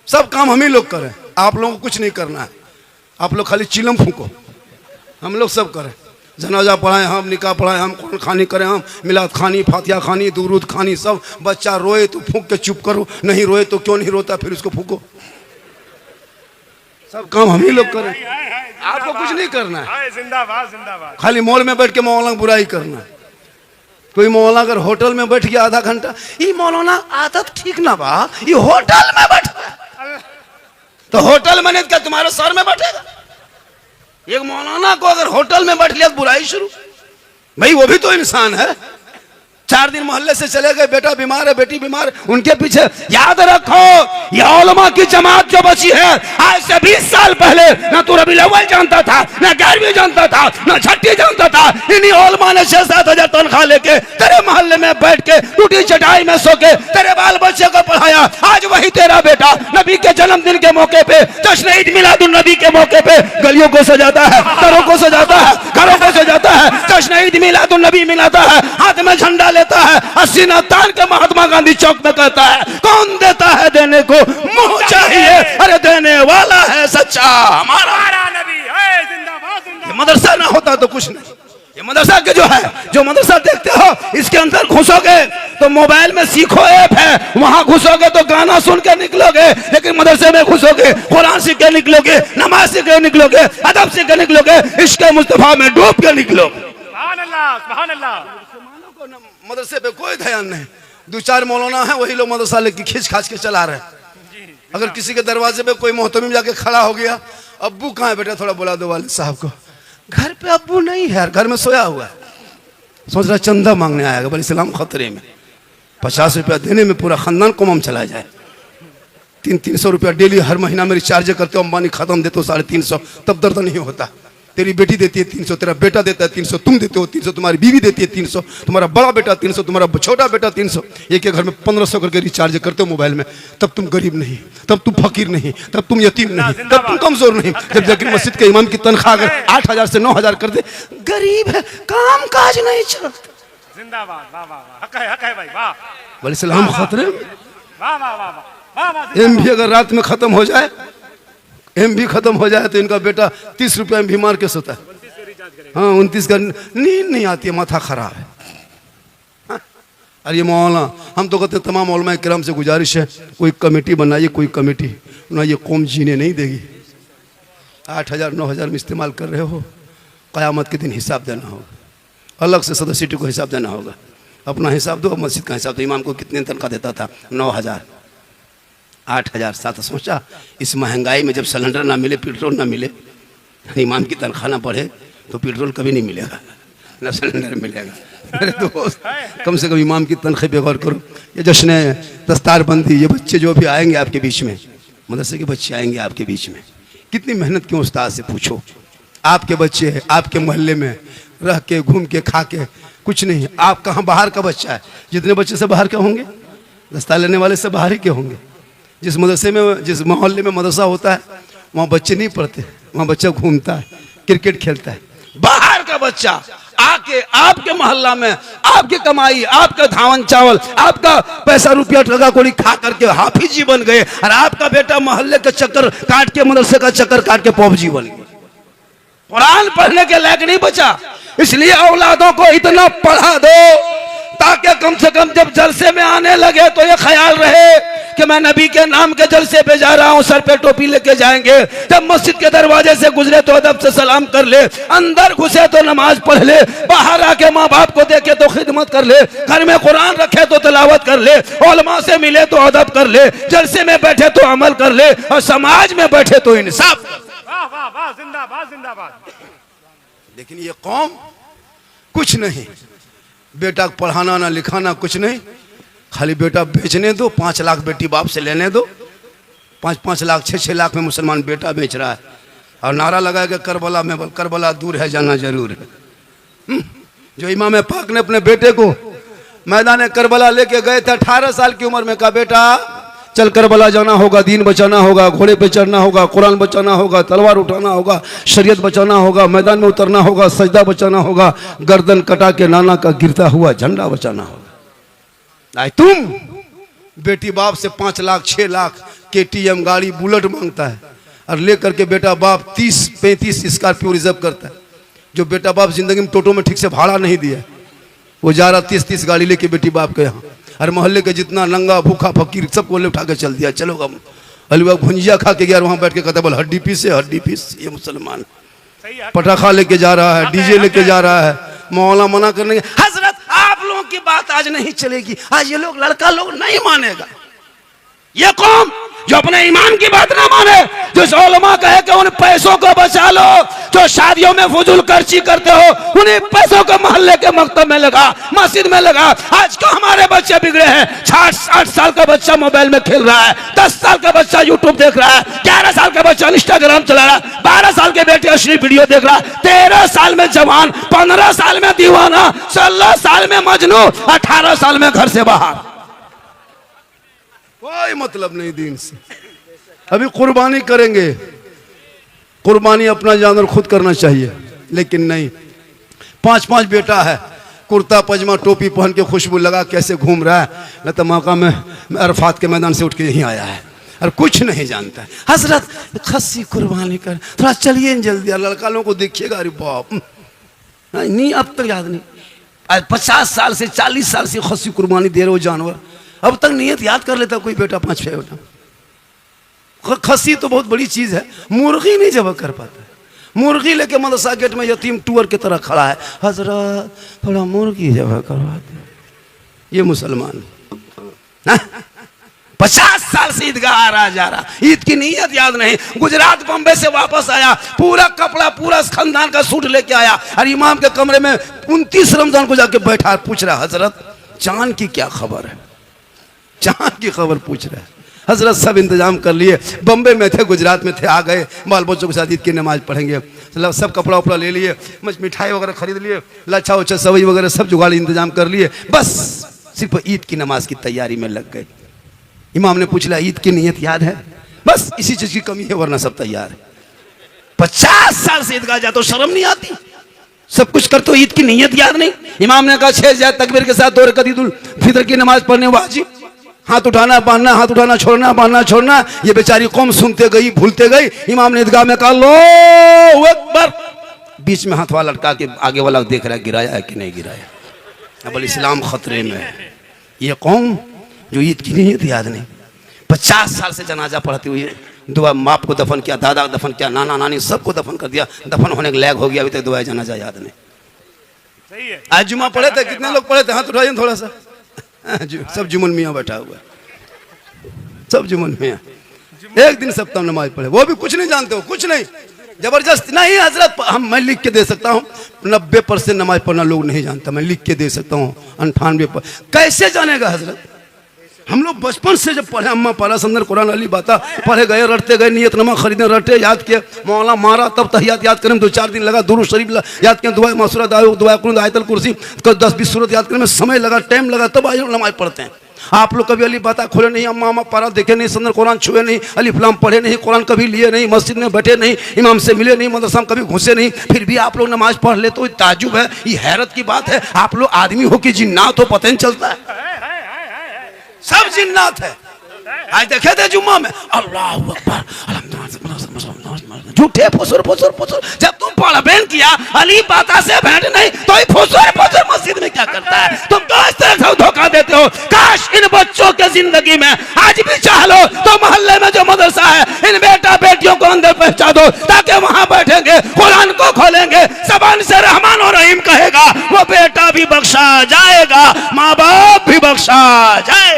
सब काम हम ही लोग करें, आप लोगों को कुछ नहीं करना है। आप लोग खाली चिलम फूको, हम लोग सब करें। जनाजा पढ़ाएं हम, निकाह पढ़ाएं हम, कुरान खानी करें हम, मिलाद खानी, फातिहा खानी, दुरूद खानी, सब। बच्चा रोए तो फूंक के चुप करो, नहीं रोए तो क्यों नहीं रोता फिर उसको फूको। सब काम हम ही लोग करें, आपको कुछ नहीं करना है। जिंदाबाद जिंदाबाद। खाली मॉल में बैठ के मौलाना की बुराई करना है। कोई मौलाना अगर होटल में बैठ गया आधा घंटा, ये मौलाना आदत ठीक ना बा, ये होटल में बैठ, तो होटल में नहीं क्या तुम्हारे सर में बैठेगा? एक मौलाना को अगर होटल में बैठ लिया तो बुराई शुरू। भाई वो भी तो इंसान है। 4 दिन मोहल्ले से चले गए, बेटा बीमार है, बेटी बीमार है, उनके पीछे। याद रखो ये उलमा की जमात जो बची है, आज से 20 साल पहले ना तू रबीउल अव्वल जानता था, ना 11वीं जानता था, ना छठी जानता था। इन्हीं उलमा ने 6-7 हजार तनख्वाह लेके तेरे मोहल्ले में बैठ के टूटी चटाई में सो के तेरे बाल बच्चे को पढ़ाया। आज वही तेरा बेटा नबी के जन्मदिन के मौके पे, जश्न ईद मिलादुन नबी के मौके पे गलियों को सजाता है, घरों को सजाता है, घरों को सजाता है, जश्न ईद मिलादुन नबी मिलाता है, हाथ में झंडा लेता है, सीना तान के महात्मा गांधी चौक में कहता है, कौन देता है देने को मुंह चाहिए, अरे देने वाला है सच्चा हमारा नबी है। जिंदाबाद जिंदाबाद। ये मदरसा ना होता तो कुछ नहीं। ये मदरसा के जो है, जो मदरसा देखते हो, इसके अंदर घुसोगे तो मोबाइल में सीखो ऐप है, वहां घुसोगे तो गाना सुन के निकलोगे, लेकिन मदरसे में घुसोगे कुरान सीख के निकलोगे, नमाज सीख के निकलोगे, अदब सीख के निकलोगे, इश्क मुस्तफा में डूब के निकलोगे। सुभान अल्लाह सुभान अल्लाह। मदरसे पे कोई ध्यान नहीं। 2-4 मौलाना है, वही लोग मदरसा लेके खींच खाच के चला रहे। अगर किसी के दरवाजे पे कोई मोहतमिम जाके खड़ा हो गया, अब्बू कहाँ है बेटा, थोड़ा बुला दो वाले साहब को। घर पे अब्बू नहीं है, घर में सोया हुआ है। सोच रहा चंदा मांगने आएगा, बल इस्लाम खतरे में। 50 रुपया देने में पूरा खानदान कोमम चला जाए। 300 रुपया डेली हर महीना में रिचार्ज करते हो, अंबानी खत्म देते हो 350, तब दर्द नहीं होता। तेरी बेटी देती है 300, तेरा बेटा देता है 300, तुम देते हो 300, तुम्हारी बीवी देती है 300, तुम्हारा बड़ा बेटा 300, तुम्हारा छोटा बेटा 300। एक के घर में 1500 करके रिचार्ज करते हो मोबाइल में। तब तुम गरीब नहीं, तब तुम फकीर नहीं, तब तुम यतीम नहीं, तब तुम कमजोर नहीं। जब जाकर मस्जिद के इमाम की तनख्वाह अगर 8000 से 9000 कर दे, गरीब है, काम काज नहीं चलता। जिंदाबाद। वाह वाह वाह, हक है भाई, वाह। बोले सलाम खतरे में। वाह वाह वाह वाह। एम भी अगर रात में खत्म हो जाए, एम भी खत्म हो जाए तो इनका बेटा 30 रुपया में भी मार के सोता है। हाँ 29 का नींद नहीं आती है, माथा खराब है। हाँ? अरे ये मौलाना, हम तो कहते हैं तमाम उलमा किराम से गुजारिश है, कोई कमेटी बनाइए, कोई कमेटी ना, ये कौम जीने नहीं देगी। 8000 9000 में इस्तेमाल कर रहे हो, क़यामत के दिन हिसाब देना होगा, अलग से सदस्यटी को हिसाब देना होगा। अपना हिसाब दो, मस्जिद का हिसाब दो। इमाम को कितने तनख्वाह देता था? 9000, 8000, 7। सोचा इस महंगाई में जब सिलेंडर ना मिले, पेट्रोल ना मिले, इमाम की तनख्वाह ना बढ़े तो पेट्रोल कभी नहीं मिलेगा, ना सिलेंडर मिलेगा। मेरे दोस्त, कम से कम इमाम की तनख्वाह पे गौर करो। ये जश्न दस्तारबंदी, ये बच्चे जो भी आएंगे आपके बीच में, मदरसे के बच्चे आएंगे आपके बीच में, कितनी मेहनत क्यों उस्ताद से पूछो। आपके बच्चे आपके मोहल्ले में रह के, घूम के, खा के, कुछ नहीं। आप कहाँ बाहर का बच्चा है, जितने बच्चे से बाहर के होंगे, दस्तार लेने वाले से बाहर ही के होंगे। जिस मदरसे में, जिस मोहल्ले में मदरसा होता है, वहाँ बच्चे नहीं पढ़ते, वहाँ बच्चा घूमता है, क्रिकेट खेलता है। बाहर का बच्चा आके आपके मोहल्ला में आपकी कमाई, आपका धावन चावल, आपका पैसा रुपया टका कोड़ी खा करके हाफिजी बन गए, और आपका बेटा मोहल्ले के चक्कर काट के, मदरसे का चक्कर काट के पौजी बन गया, कुरान पढ़ने के लायक नहीं बचा। इसलिए औलादों को इतना पढ़ा दो ताकि कम से कम जब जलसे में आने लगे तो ये ख्याल रहे कि मैं नबी के नाम के जलसे पे जा रहा हूं, सर पे टोपी लेके जाएंगे। जब मस्जिद के दरवाजे से गुजरे तो अदब से सलाम कर ले, अंदर घुसे तो नमाज पढ़ ले, बाहर आके माँ बाप को देखे तो खिदमत कर ले, घर में कुरान रखे तो तिलावत कर ले, उलमा से मिले तो अदब कर ले, जलसे में बैठे तो अमल कर ले, और समाज में बैठे तो इंसाफ। वाह वाह वाह, जिंदाबाद जिंदाबाद। लेकिन ये कौम कुछ नहीं, बेटा को पढ़ाना ना लिखाना कुछ नहीं, खाली बेटा बेचने दो, 5 लाख बेटी बाप से लेने दो, 5-5 लाख 6-6 लाख में मुसलमान बेटा बेच रहा है, और नारा लगाएगा करबला में, करबला दूर है जाना जरूर है। जो इमाम पाक ने अपने बेटे को मैदान करबला लेके गए थे 18 साल की उम्र में, कहा बेटा चल करबला जाना होगा, दीन बचाना होगा, घोड़े पे चढ़ना होगा, कुरान बचाना होगा, तलवार उठाना होगा, शरीयत बचाना होगा, मैदान में उतरना होगा, सजदा बचाना होगा, गर्दन कटा के नाना का गिरता हुआ झंडा बचाना होगा। तुम बेटी बाप से 5 लाख 6 लाख KTM गाड़ी बुलेट मांगता है, और लेकर के बेटा बाप 30-35 स्कॉर्पियो रिजर्व करता है। जो बेटा बाप जिंदगी में टोटो में ठीक से भाड़ा नहीं दिया, वो जा रहा 30-30 गाड़ी लेके बेटी बाप के यहाँ, और मोहल्ले के जितना नंगा भूखा फकीर सबको ले उठा के चल दिया। चलो हम अलवा भुंजिया खा के गया, वहाँ बैठ के कहता बोल हड्डी पीस हड्डी पीस। ये मुसलमान पटाखा लेके जा रहा है, डीजे लेके जा रहा है, मौला मना करने हजरत आप लोगों की बात आज नहीं चलेगी, आज ये लोग लड़का लोग नहीं मानेगा। ये कौम जो अपने ईमान की बात ना माने, जो उलमा कहे कि उन पैसों को बचा लो, जो शादियों में फजूल खर्ची करते हो, उन्हीं पैसों को मोहल्ले के मकतब में लगा, मस्जिद में लगा। आज क्यों हमारे बच्चे बिगड़े हैं? 60 साल का बच्चा मोबाइल में खेल रहा है, 10 साल का बच्चा यूट्यूब देख रहा है, 11 साल का बच्चा इंस्टाग्राम चला रहा है, 12 साल के बेटे अश्लील वीडियो देख रहा है, 13 साल में जवान, 15 साल में दीवाना, 16 साल में मजनू, 18 साल में घर से बाहर। कोई मतलब नहीं दीन से। अभी कुर्बानी करेंगे, कुर्बानी अपना जानवर खुद करना चाहिए, लेकिन नहीं। 5-5 बेटा है, कुर्ता पजामा टोपी पहन के खुशबू लगा कैसे घूम रहा है। न तो मौका में अरफात के मैदान से उठ के यहीं आया है और कुछ नहीं जानता है। हजरत खस्सी कुर्बानी कर, थोड़ा चलिए जल्दी। लड़का लोगों को देखिएगा, अरे बाप नहीं अब तक याद नहीं। आज 50 साल से 40 साल से खस्सी कुर्बानी दे रहे हो जानवर, अब तक नियत याद कर लेता कोई बेटा 5-6 बेटा। खस्सी तो बहुत बड़ी चीज है, मुर्गी नहीं जब कर पाता है। मुर्गी लेके मदरसा गेट में यतीम टूअर की तरह खड़ा है, हजरत थोड़ा मुर्गी जब करवाते। ये मुसलमान 50 साल से ईदगाह आ रहा जा रहा, ईद की नियत याद नहीं। गुजरात बम्बे से वापस आया, पूरा कपड़ा पूरा खानदान का सूट लेके आया, और इमाम के कमरे में 29 रमजान को जाके बैठा, पूछ रहा हजरत चांद की क्या खबर है, चांद की खबर पूछ रहा है। हजरत सब इंतजाम कर लिए, बम्बे में थे, गुजरात में थे, आ गए, बाल बच्चों के साथ ईद की नमाज पढ़ेंगे। सब कपड़ा उपड़ा ले लिए, मिठाई वगैरह खरीद लिए, लच्छा उच्छा सवई वगैरह सब जुगाड़ इंतजाम कर लिए, बस सिर्फ ईद की नमाज की तैयारी में लग गए। इमाम ने पूछ लिया ईद की नियत याद है? बस इसी चीज की कमी है, वरना सब तैयार है। 50 साल से ईदगाह जा तो शर्म नहीं आती? सब कुछ कर तो ईद की नियत याद नहीं। इमाम ने कहा 6 जायद तकबीर के साथ 2 रकात ईद उल फितर की नमाज पढ़ने वाजिब, हाथ उठाना बांधना, हाथ उठाना छोड़ना, बांधना छोड़ना। ये बेचारी कौम सुनते गई, भूलते गई। इमाम ने ईदगाह में कहा अल्लाहु अकबर, बीच में हाथ वाला लटका के आगे वाला देख रहा है गिराया है कि नहीं गिराया। अब इस्लाम खतरे में है। ये कौम जो ईद की नियत याद नहीं, 50 साल से जनाजा पढ़ती हुई है, दुआ बाप को दफन किया, दादा को दफन किया, नाना नानी सबको दफन कर दिया, दफन होने के लायक हो गया, अभी तक दुआ जनाजा याद नहीं। सही है। आज जुमा पढ़े थे, कितने लोग पढ़े थे? हाथ उठाइए थोड़ा सा। सब जुमन मियाँ बैठा हुआ है, सब जुमन मियाँ। एक दिन सप्ताह नमाज पढ़े, वो भी कुछ नहीं जानते हो, कुछ नहीं, जबरदस्त नहीं। हजरत मैं लिख के दे सकता हूँ, 90% नमाज पढ़ना लोग नहीं जानता, मैं लिख के दे सकता हूँ 98%। कैसे जानेगा हजरत? हम लोग बचपन से जब पढ़े, अम्मा पाला संदर कुरान अली बाता पढ़े गए, रटते गए, नियतनामा खरीदने, रटे, याद किए, मौला मारा, तब तहियात याद करने में 2-4 दिन लगा, दुरूद शरीफ याद किया, दुआ मासूरा, दुआ कुरान, आयतल कुर्सी, 10-20 सूरत याद करने में समय लगा, टाइम लगा, तब आज नमाज पढ़ते हैं। आप लोग कभी अली बाता खोले नहीं, अम्मा पारा देखे नहीं, संदर कुरान छुए नहीं, अलिफ लाम पढ़े नहीं, कुरान कभी लिए नहीं, मस्जिद में बैठे नहीं, इमाम से मिले नहीं, मदरसा में कभी घुसे नहीं, फिर भी आप लोग नमाज पढ़ ले तो ताजुब है, ये हैरत की बात है। आप लोग आदमी हो कि जिन्नात हो पता नहीं चलता है। सब जिन्नात है। आज देखे थे जुम्मा में अल्लाह अकबर, झूठे फुसुर फुसुर फुसुर। जब तुम पढ़ बैन किया अली बाता से भेंट नहीं तो ये फुसुर फुसुर मस्जिद में क्या करता है? तुम तो इस तरह से धोखा देते हो। काश इन बच्चों के जिंदगी में आज भी चाह लो तो मोहल्ले में जो मदरसा है, इन बेटा बेटियों को अंदर पहुंचा दो, ताकि वहां बैठेंगे, कुरान को खोलेंगे, जबान से रहमान और रहीम कहेगा, वो बेटा भी बख्शा जाएगा, माँ बाप भी बख्शा जाएगा।